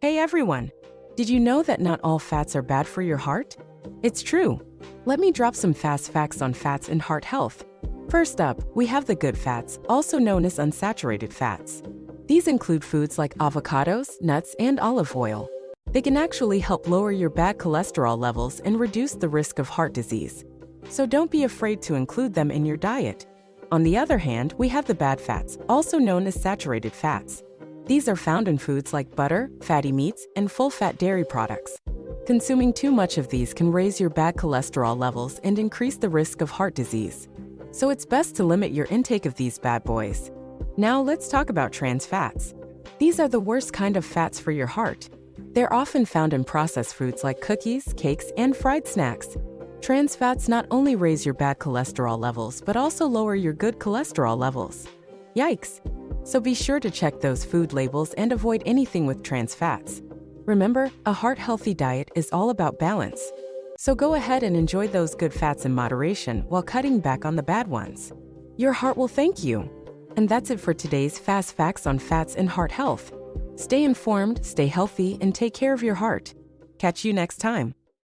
Hey everyone! Did you know that not all fats are bad for your heart? It's true. Let me drop some fast facts on fats and heart health. First up, we have the good fats, also known as unsaturated fats. These include foods like avocados, nuts, and olive oil. They can actually help lower your bad cholesterol levels and reduce the risk of heart disease. So don't be afraid to include them in your diet. On the other hand, we have the bad fats, also known as saturated fats. These are found in foods like butter, fatty meats, and full-fat dairy products. Consuming too much of these can raise your bad cholesterol levels and increase the risk of heart disease. So it's best to limit your intake of these bad boys. Now let's talk about trans fats. These are the worst kind of fats for your heart. They're often found in processed foods like cookies, cakes, and fried snacks. Trans fats not only raise your bad cholesterol levels, but also lower your good cholesterol levels. Yikes! So be sure to check those food labels and avoid anything with trans fats. Remember, a heart-healthy diet is all about balance. So go ahead and enjoy those good fats in moderation while cutting back on the bad ones. Your heart will thank you. And that's it for today's Fast Facts on Fats and Heart Health. Stay informed, stay healthy, and take care of your heart. Catch you next time.